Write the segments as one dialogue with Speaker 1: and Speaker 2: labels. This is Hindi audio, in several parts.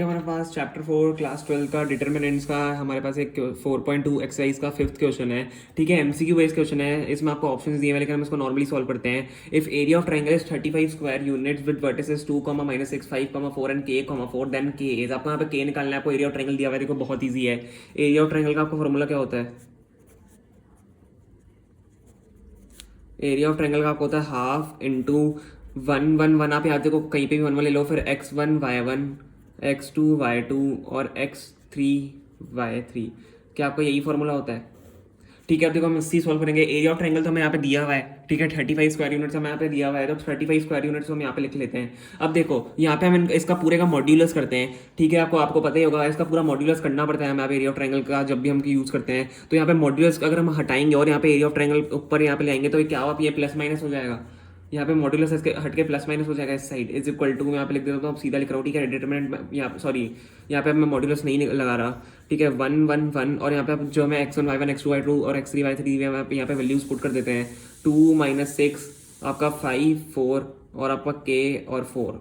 Speaker 1: हमारे पास चैप्टर 4 क्लास 12 का डिटर्मिनेंट्स का हमारे पास एक 4.2 एक्सरसाइज का 5th क्वेश्चन है। ठीक है, एमसीक्यू बेस्ड क्वेश्चन है। इसमें आपको ऑप्शंस दिए हुए हैं, लेकिन हम इसको नॉर्मली सॉल्व करते हैं। If area of triangle is 35 square units with vertices 2, -6, 5, 4 and k, 4, then k is, आपको यहाँ पे k निकालना है। आपको एरिया ऑफ ट्रायंगल दिया हुआ है, देखो बहुत ईजी है। एरिया ऑफ ट्रायंगल का आपको फॉर्मूला क्या होता है? एरिया ऑफ ट्रायंगल का आपको होता है हाफ इंटू 1, 1, 1। आप यहाँ देखो कहीं पे भी 1 1 ले लो, फिर x1 y1, x2 y2 और x3 y3। क्या आपको यही फॉर्मूला होता है? ठीक है, अब देखो हम इससे सॉल्व करेंगे। एरिया ऑफ ट्रायंगल तो हमें यहाँ पे दिया हुआ है। ठीक है, 35 स्क्वायर यूनिट्स हमें यहाँ पे दिया हुआ है, तो 35 स्क्वायर यूनिट्स हम यहाँ पे लिख लेते हैं। अब देखो यहाँ पे हम इसका पूरे का मॉड्यूलस करते हैं। ठीक है, आपको आपको पता ही होगा, इसका पूरा मॉड्यूलस करना पड़ता है हमें यहाँ पे एरिया ऑफ ट्रायंगल का जब भी हम यूज करते हैं। तो यहाँ पे मॉड्यूलस अगर हम हटाएंगे और यहाँ पे एरिया ऑफ ट्रायंगल ऊपर यहाँ पे ले आएंगे, तो क्या हुआ, ये प्लस माइनस हो जाएगा। यहाँ पे मॉड्यूलस इसके हट के प्लस माइनस हो जाएगा इस साइड। इज इक्वल टू मैं यहाँ पे लिख देता हूँ, अब सीधा लिख रहा हूँ। ठीक है, डिटरमिनेंट यहाँ सॉरी यहाँ पे मैं मॉड्यूलस नहीं लगा रहा। ठीक है, 1 1 1 और यहाँ पे जो हमें x1 y1 x2 y2 और x3 y3 यहाँ पे वैल्यूज पुट कर देते हैं। 2 -6 आपका 5 4 और आपका k और 4।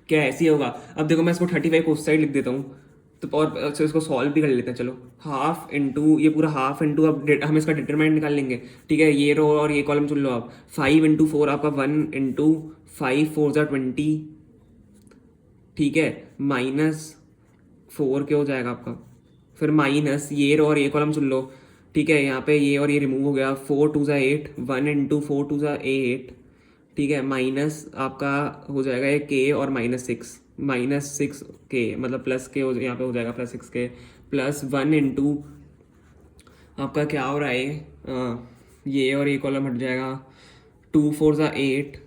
Speaker 1: क्या ऐसे ही होगा? अब देखो मैं इसको 35 को उस साइड लिख देता हूँ, तो और अच्छा इसको सॉल्व भी कर लेते हैं। चलो हाफ इंटू ये पूरा हाफ इंटू, अब हम इसका डिटरमिनेंट निकाल लेंगे। ठीक है, ये रो और ये कॉलम चुन लो आप। 5 इंटू 4 आपका 1 इंटू 5 4 20। ठीक है, -4 क्या हो जाएगा आपका, फिर माइनस ये रो और ये कॉलम चुन लो। ठीक है, यहाँ पे ये और ये रिमूव हो गया। 4 2 8, 1 इंटू 4 2 8। ठीक है, माइनस आपका हो जाएगा ये के और -6 के, मतलब प्लस के यहाँ पे हो जाएगा +6 के, प्लस 1 इंटू आपका क्या हो रहा है, ये और ये कॉलम हट जाएगा। 2 4 8।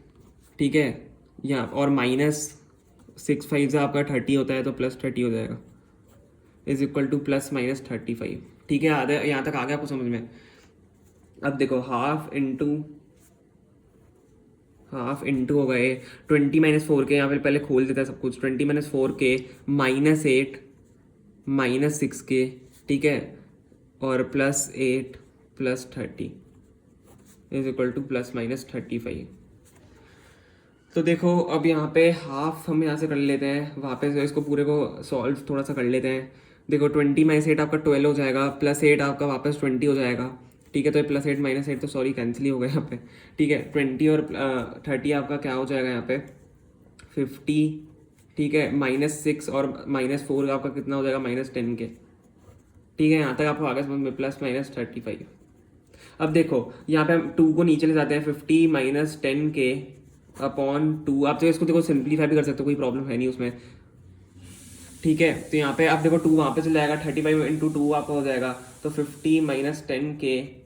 Speaker 1: ठीक है, यहाँ और -6 5 आपका 30 होता है, तो +30 हो जाएगा। Is equal to +-35। ठीक है, आधे यहाँ तक आ गया आपको समझ में? अब देखो हाफ इंटू हो गए 20 -4 के, यहाँ पे पहले खोल देता है सब कुछ। 20 -4 के -8 -6 के, ठीक है, और +8 +30 इज इक्वल टू +-35। तो देखो अब यहाँ पे हाफ हम यहाँ से कर लेते हैं, वहाँ पे इसको पूरे को सॉल्व थोड़ा सा कर लेते हैं। देखो 20 -8 आपका 12 हो जाएगा, +8 आपका वापस 20 हो जाएगा। ठीक है, तो +8 -8 तो सॉरी कैंसिल ही हो गया यहाँ पे। ठीक है, 20 और 30 आपका क्या हो जाएगा यहाँ पे 50। ठीक है, -6 और -4 आपका कितना हो जाएगा -10 के। ठीक है, यहाँ तक आपको आगे समझ में, +-35। अब देखो यहाँ पे हम 2 को नीचे ले जाते हैं। 50 -10 के अपॉन 2। आप तो इसको देखो सिंप्लीफाई भी कर सकते हो, कोई प्रॉब्लम है नहीं उसमें। ठीक है, तो यहाँ पे आप देखो 2 वहाँ पे चल जाएगा, 35 इंटू 2 आपका हो जाएगा, तो 50 -10 के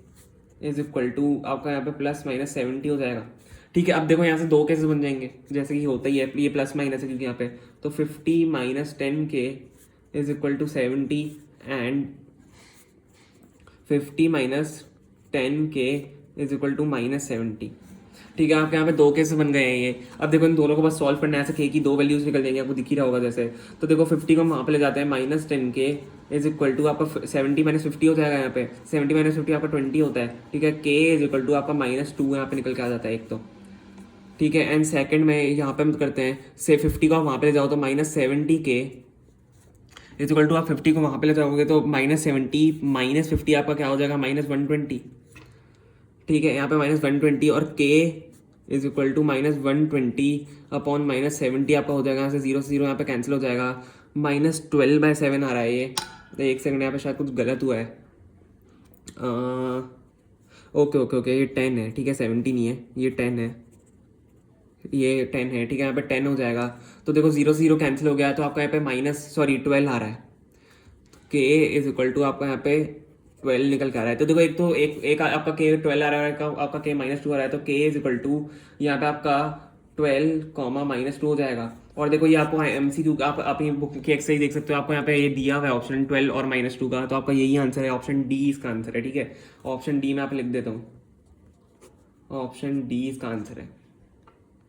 Speaker 1: इज इक्वल टू आपका यहाँ पे +-70 हो जाएगा। ठीक है, अब देखो यहाँ से दो केसेस बन जाएंगे, जैसे कि होता ही है, ये प्लस माइनस है क्योंकि यहाँ पे, तो 50 -10 के इज इक्वल टू 70 एंड 50 -10 के इज इक्वल टू -70। ठीक है, आपके यहाँ पे दो केसेस बन गए हैं ये। अब देखो इन दोनों को बस सॉल्व करना है, ऐसे के की दो वैल्यूज निकल जाएंगे, आपको दिख ही रहा होगा जैसे। तो देखो 50 को हम वहाँ पे ले जाते हैं, -10 के इज इक्वल टू आपका 70 -50 हो जाएगा। यहाँ पे 70 -50 आपका 20 होता है। ठीक है, के इज इक्वल टू आपका -2 यहाँ पे निकल के आ जाता है एक तो। ठीक है, एंड सेकंड में यहाँ पे हम करते हैं, से 50 को आप वहाँ पे ले जाओ तो -70 के इज इक्वल टू, आप 50 को वहाँ पे ले जाओगे तो -70 -50 आपका क्या हो जाएगा -120। ठीक है, यहाँ पे -120 और k is equal to -120 upon -70 आपका हो जाएगा। यहाँ से 0 से 0 यहाँ पे कैंसिल हो जाएगा। -12/7 आ रहा है ये। तो एक सेकंड, यहाँ पे शायद कुछ गलत हुआ है। ओके ओके ओके, ये 10 है। ठीक है, 70 नहीं है, ये 10 है, ये 10 है। ठीक है, यहाँ पे 10 हो जाएगा। तो देखो 0 से 0 कैंसिल हो गया, तो आपका यहाँ पे -12 आ रहा है। k इज इक्वल टू आपका यहाँ पे 12 निकल के आ रहा है। तो देखो एक तो एक आपका k 12 आ रहा है, आपका k -2 आ रहा है, तो k इज इक्वल टू यहाँ पे आपका 12, -2 हो जाएगा। और देखो ये आपको MCQ आप अपनी बुक की एक्सरसाइज देख सकते हो, आपको यहाँ पे ये दिया हुआ है ऑप्शन 12 और -2 का, तो आपका यही आंसर है, ऑप्शन डी इसका आंसर है। ठीक है, ऑप्शन डी में आप लिख देता हूँ, ऑप्शन डी इसका आंसर है।